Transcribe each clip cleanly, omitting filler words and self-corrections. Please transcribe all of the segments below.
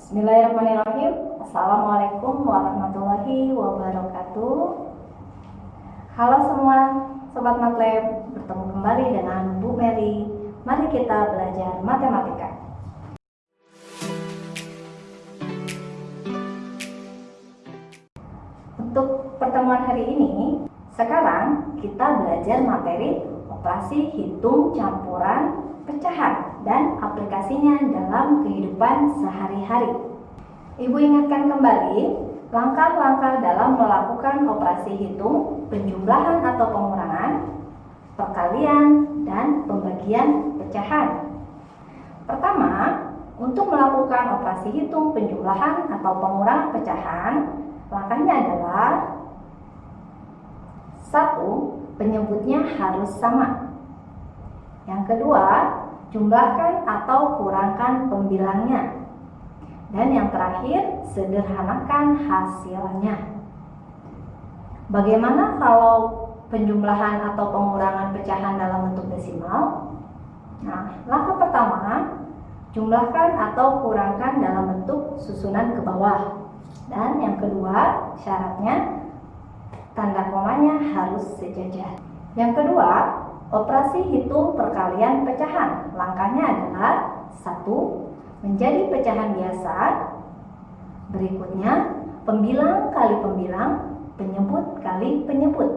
Bismillahirrahmanirrahim. Assalamualaikum warahmatullahi wabarakatuh. Halo semua, Sobat Matlab, bertemu kembali dengan Bu Mary. Mari kita belajar matematika. Untuk pertemuan hari ini, sekarang kita belajar materi operasi hitung campuran pecahan dan aplikasinya dalam kehidupan sehari-hari. Ibu ingatkan kembali langkah-langkah dalam melakukan operasi hitung penjumlahan atau pengurangan, perkalian, dan pembagian pecahan. Pertama, untuk melakukan operasi hitung penjumlahan atau pengurangan pecahan, langkahnya adalah 1. Penyebutnya harus sama. Yang kedua, jumlahkan atau kurangkan pembilangnya. Dan yang terakhir, sederhanakan hasilnya. Bagaimana kalau penjumlahan atau pengurangan pecahan dalam bentuk desimal? Nah, langkah pertama, jumlahkan atau kurangkan dalam bentuk susunan ke bawah. Dan yang kedua, syaratnya tanda komanya harus sejajar. Yang kedua, operasi hitung perkalian pecahan. Langkahnya adalah 1. Menjadi pecahan biasa. Berikutnya, pembilang kali pembilang, penyebut kali penyebut.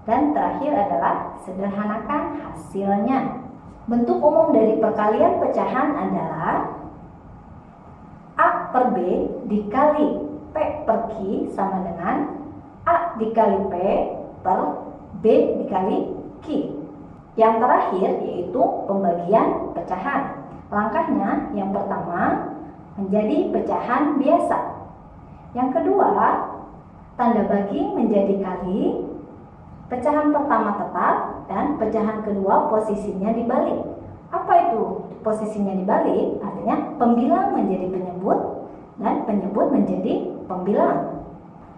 Dan terakhir adalah sederhanakan hasilnya. Bentuk umum dari perkalian pecahan adalah A per B dikali P per Q sama dengan A dikali P per B dikali Q. Yang terakhir yaitu pembagian pecahan. Langkahnya yang pertama menjadi pecahan biasa. Yang kedua, tanda bagi menjadi kali. Pecahan pertama tetap dan pecahan kedua posisinya dibalik. Apa itu posisinya dibalik? Artinya pembilang menjadi penyebut dan penyebut menjadi pembilang.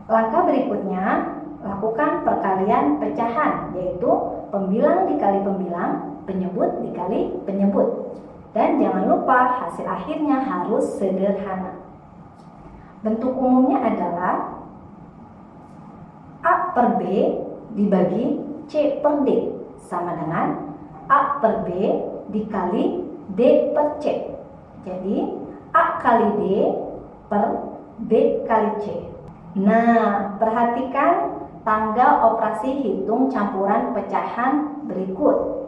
Langkah berikutnya, lakukan perkalian pecahan, yaitu pembilang dikali pembilang, penyebut dikali penyebut. Dan jangan lupa hasil akhirnya harus sederhana. Bentuk umumnya adalah A per B dibagi C per D sama dengan A per B dikali D per C. Jadi A kali D per B kali C. Nah, perhatikan tangga operasi hitung campuran pecahan berikut.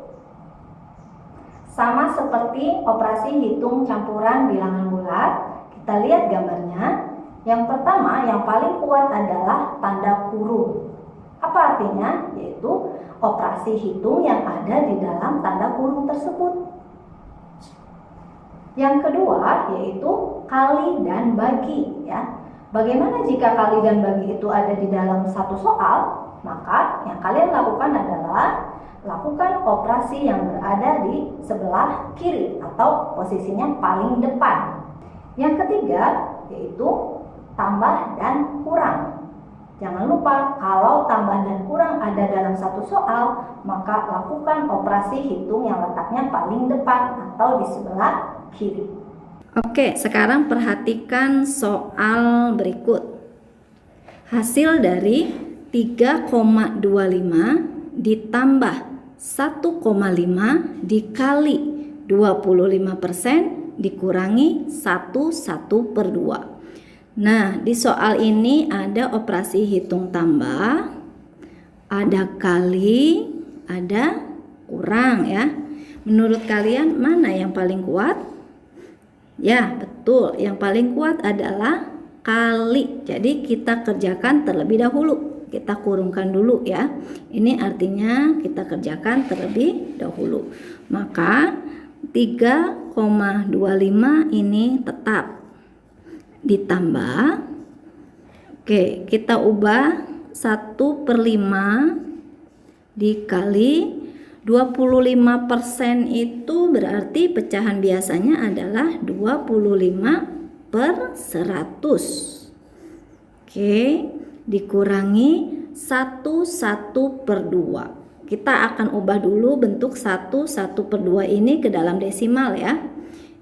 Sama seperti operasi hitung campuran bilangan bulat, kita lihat gambarnya. Yang pertama, yang paling kuat adalah tanda kurung. Apa artinya? Yaitu operasi hitung yang ada di dalam tanda kurung tersebut. Yang kedua, yaitu kali dan bagi, ya. Bagaimana jika kali dan bagi itu ada di dalam satu soal? Maka yang kalian lakukan adalah lakukan operasi yang berada di sebelah kiri atau posisinya paling depan. Yang ketiga yaitu tambah dan kurang. Jangan lupa kalau tambah dan kurang ada dalam satu soal, maka lakukan operasi hitung yang letaknya paling depan atau di sebelah kiri. Oke, sekarang perhatikan soal berikut. Hasil dari 3,25 ditambah 1,5 dikali 25% dikurangi 1/2. Nah, di soal ini ada operasi hitung tambah, ada kali, ada kurang, ya. Menurut kalian mana yang paling kuat? Ya, betul. Yang paling kuat adalah kali. Jadi kita kerjakan terlebih dahulu. Kita kurungkan dulu, ya. Ini artinya kita kerjakan terlebih dahulu. Maka 3,25 ini tetap ditambah. Oke, kita ubah 1/5 dikali 25% itu berarti pecahan biasanya adalah 25/100. Oke, dikurangi 1/2. Kita akan ubah dulu bentuk 1/2 ini ke dalam desimal, ya.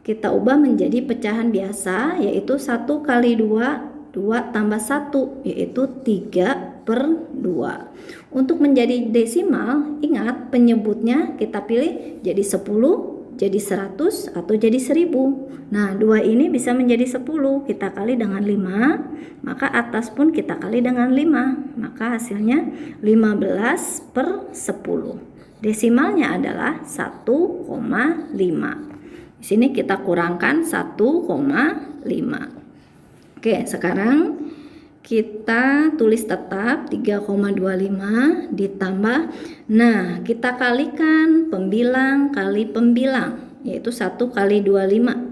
kita ubah menjadi pecahan biasa, yaitu 1 kali 2, 2 tambah 1, yaitu 3/2. Untuk menjadi desimal, ingat penyebutnya kita pilih jadi 10, jadi 100, atau jadi 1000. Nah, 2 ini bisa menjadi 10, kita kali dengan 5, maka atas pun kita kali dengan 5, maka hasilnya 15/10. Desimalnya adalah 1,5. Di sini kita kurangkan 1,5. Oke, sekarang kita tulis tetap 3,25 ditambah. Nah, kita kalikan pembilang kali pembilang, yaitu 1 kali 25,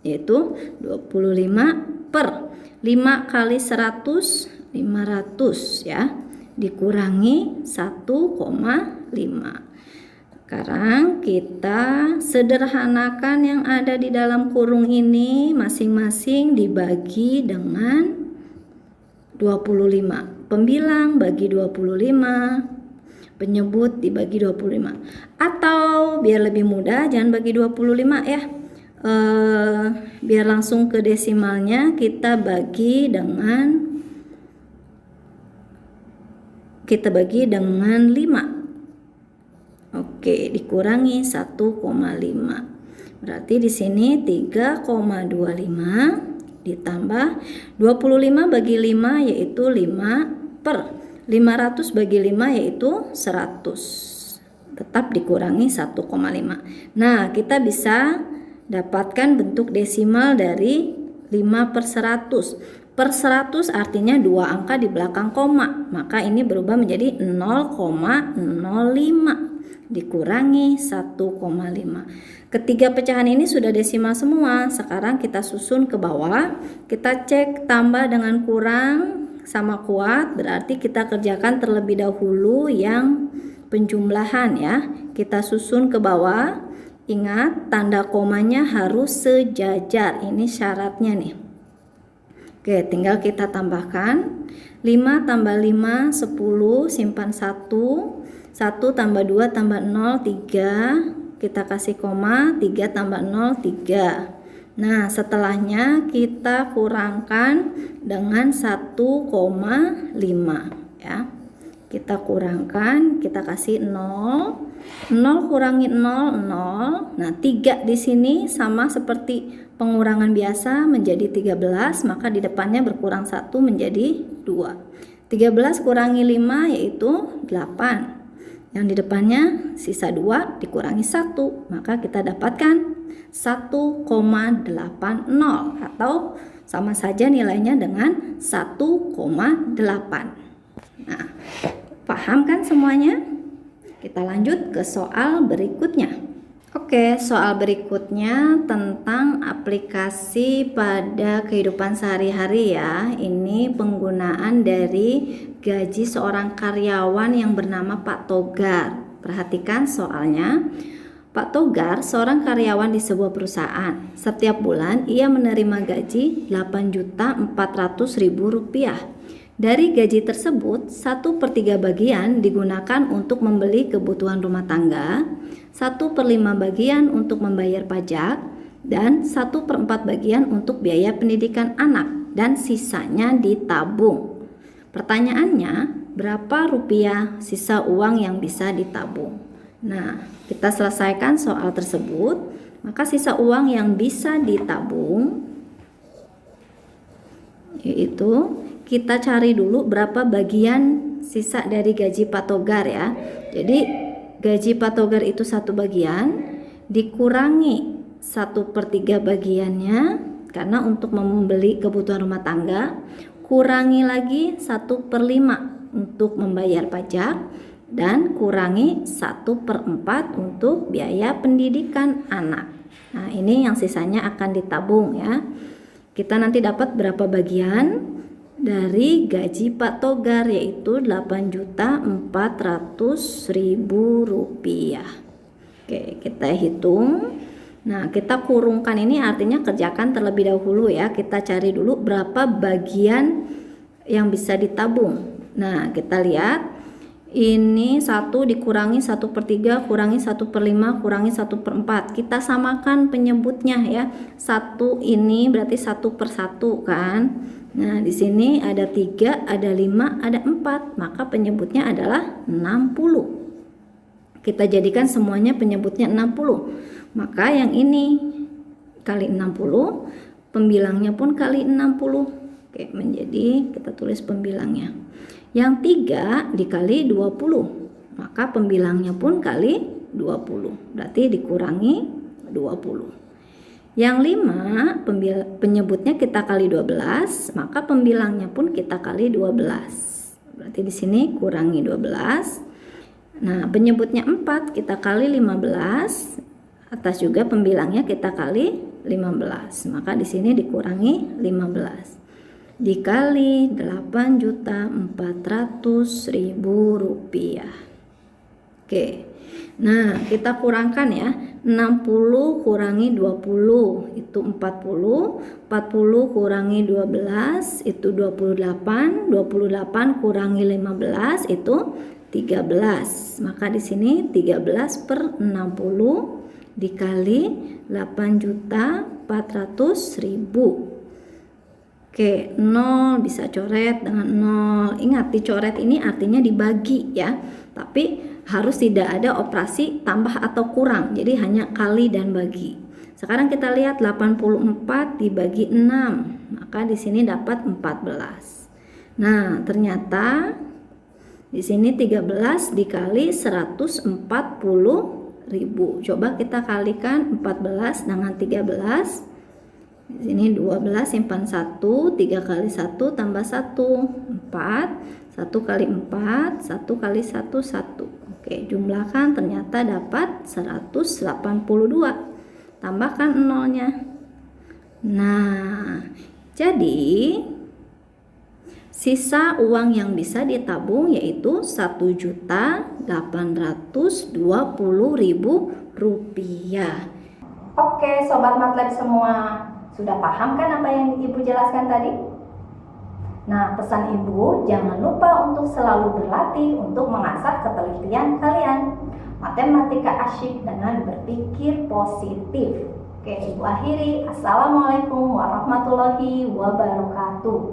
yaitu 25 per 5 kali 100, 500 ya, dikurangi 1,5. Sekarang kita sederhanakan yang ada di dalam kurung ini masing-masing dibagi dengan 25. Pembilang bagi 25, penyebut dibagi 25. Atau biar lebih mudah jangan bagi 25 ya. Biar langsung ke desimalnya, kita bagi dengan 5. Oke, dikurangi 1,5. Berarti di sini 3,25 ditambah 25 bagi 5 yaitu 5 per 500 bagi 5 yaitu 100. Tetap dikurangi 1,5. Nah, kita bisa dapatkan bentuk desimal dari 5/100. Per 100 artinya 2 angka di belakang koma, maka ini berubah menjadi 0,05 dikurangi 1,5. Ketiga pecahan ini sudah desimal semua. Sekarang kita susun ke bawah. Kita cek tambah dengan kurang sama kuat, berarti kita kerjakan terlebih dahulu yang penjumlahan ya. Kita susun ke bawah. Ingat, tanda komanya harus sejajar. Ini syaratnya nih. Oke, tinggal kita tambahkan 5 tambah 5 10, simpan 1 tambah 2 tambah 0 3, kita kasih koma, 3 tambah 0 3. Nah, setelahnya kita kurangkan dengan 1,5 ya. Kita kurangkan, kita kasih 0 kurangi 0 0. Nah, 3 di sini sama seperti pengurangan biasa menjadi 13, maka di depannya berkurang 1 menjadi 2. 13 kurangi 5 yaitu 8. Yang di depannya sisa 2 dikurangi 1, maka kita dapatkan 1,80 atau sama saja nilainya dengan 1,8. Nah, paham kan semuanya? Kita lanjut ke soal berikutnya. Oke, soal berikutnya tentang aplikasi pada kehidupan sehari-hari ya. Ini penggunaan dari gaji seorang karyawan yang bernama Pak Togar. Perhatikan soalnya. Pak Togar seorang karyawan di sebuah perusahaan. Setiap bulan ia menerima gaji Rp8.400.000. Dari gaji tersebut, 1/3 bagian digunakan untuk membeli kebutuhan rumah tangga, 1/5 bagian untuk membayar pajak, dan 1/4 bagian untuk biaya pendidikan anak, dan sisanya ditabung. Pertanyaannya, berapa rupiah sisa uang yang bisa ditabung? Nah, kita selesaikan soal tersebut, maka sisa uang yang bisa ditabung yaitu kita cari dulu berapa bagian sisa dari gaji Pak Togar ya. Jadi gaji Pak Togar itu 1 bagian dikurangi 1/3 bagiannya karena untuk membeli kebutuhan rumah tangga, kurangi lagi 1/5 untuk membayar pajak, dan kurangi 1/4 untuk biaya pendidikan anak. Nah, ini yang sisanya akan ditabung ya. Kita nanti dapat berapa bagian dari gaji Pak Togar, yaitu Rp8.400.000. Oke, kita hitung. Nah, kita kurungkan ini artinya kerjakan terlebih dahulu ya. Kita cari dulu berapa bagian yang bisa ditabung. Nah, kita lihat Ini 1 dikurangi 1/3 kurangi 1/5 kurangi 1/4. Kita samakan penyebutnya ya. 1 ini berarti 1/1 kan. Nah, di sini ada 3, ada 5, ada 4. Maka penyebutnya adalah 60. Kita jadikan semuanya penyebutnya 60. Maka yang ini kali 60, pembilangnya pun kali 60. Oke, menjadi kita tulis pembilangnya. Yang 3 dikali 20, maka pembilangnya pun kali 20, berarti dikurangi 20. Yang 5 penyebutnya kita kali 12, maka pembilangnya pun kita kali 12. Berarti di sini kurangi 12. Nah, penyebutnya 4 kita kali 15, atas juga pembilangnya kita kali 15. Maka di sini dikurangi 15. Dikali 8.400.000 rupiah. Oke, nah kita kurangkan ya. 60 kurangi 20 itu 40. 40 kurangi 12 itu 28. 28 kurangi 15 itu 13. Maka di sini 13/60 dikali 8.400.000. Oke, 0 bisa coret dengan 0. Ingat, dicoret ini artinya dibagi ya. Tapi harus tidak ada operasi tambah atau kurang. Jadi hanya kali dan bagi. Sekarang kita lihat 84 dibagi 6. Maka di sini dapat 14. Nah, ternyata di sini 13 dikali 140.000. Coba kita kalikan 14 dengan 13. Di sini 12 simpan 1, 3 kali 1 tambah 1, 4, 1 kali 4, 1 kali 1, 1. Oke, jumlahkan ternyata dapat 182. Tambahkan nolnya. Nah, jadi sisa uang yang bisa ditabung yaitu Rp1.820.000. Oke, Sobat Matlab semua. Sudah paham kan apa yang Ibu jelaskan tadi? Nah, pesan Ibu, jangan lupa untuk selalu berlatih untuk mengasah ketelitian kalian. Matematika asyik dengan berpikir positif. Oke, Ibu akhiri. Assalamualaikum warahmatullahi wabarakatuh.